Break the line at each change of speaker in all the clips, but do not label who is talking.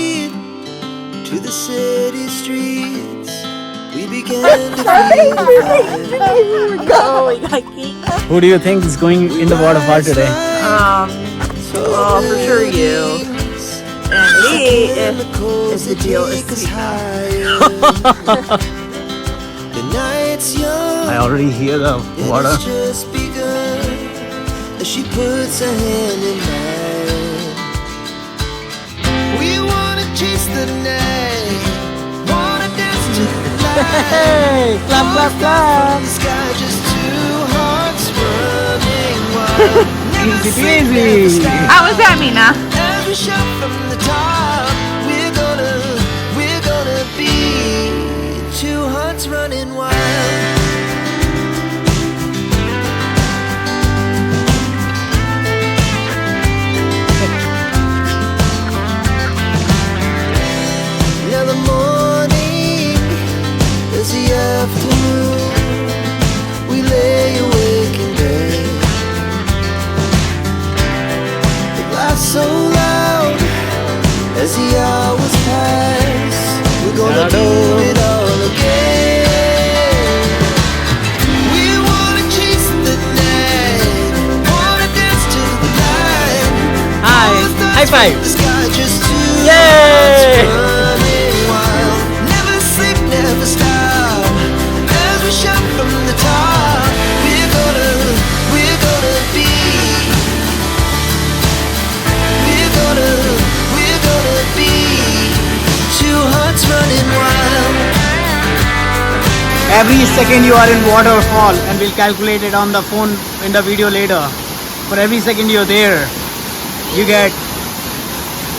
feet to the city streets. We began to feel the fire.
Who do you think is going in the waterfall today?
Well, for sure you. And me, if the deal is to
The night's young.
I already hear the water.
It's just begun as she puts her hand in mine. We wanna chase the night, wanna dance to the light.
Hey, clap, clap, clap.
The sky, just two hearts running wild. Never
Easy
sleep,
peasy.
never stop.
How was that, Mina?
As we shout from the top, we're gonna be two hearts running wild. Now the morning is the afternoon. We lay awake in bed. The laugh so loud as the hours pass. We're gonna do it all again. We wanna chase the night, wanna dance to the light.
Hi, high five.
The sky, just two
Yay!
hearts running wild. Never sleep, never stop. As we shout from the top, we're gonna be. We're gonna be two hearts running wild.
Every second you are in waterfall, and we'll calculate it on the phone in the video later. For every second you're there, you get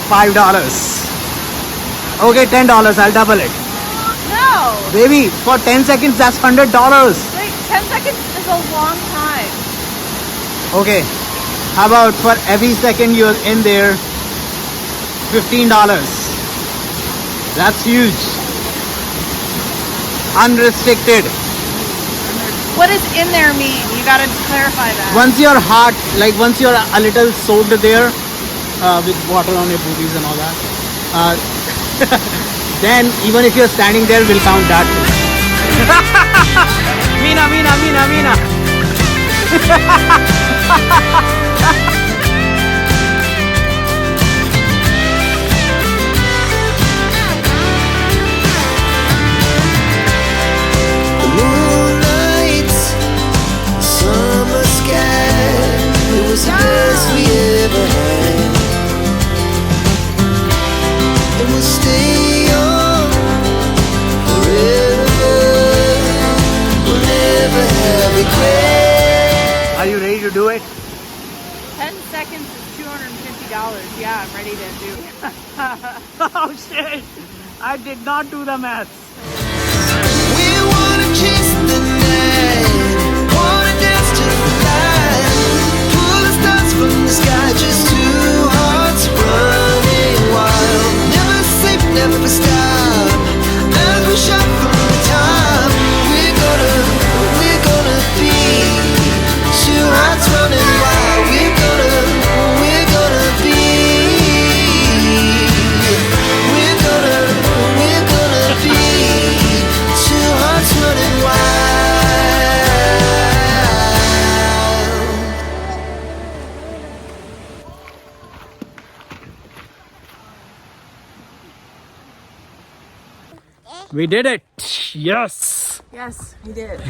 $5. Okay, $10. I'll double it.
No!
Baby, for 10 seconds that's $100.
Wait, 10 seconds is a long time.
Okay, how about for every second you're in there, $15. That's huge. Unrestricted.
What does in there mean? You gotta clarify that.
Once your heart, like once you're a little soaked there, with water on your boobies and all that, then even if you're standing there, we'll count that too. Mina.
The moonlight, summer sky, it was the best we ever had. And we'll stay young forever. We'll never have regret.
Are you ready to do it?
10 seconds is $250. Yeah, I'm ready to do it.
Oh shit! I did not do the math.
We wanna chase the night, wanna dance to the light. Pull the stars from the sky, just two hearts running wild. Never sleep, never stop. As we shout from the top, we're gonna be two hearts running wild. We're gonna be. We're gonna be two hearts running wild.
We did it! Yes!
Yes, we did.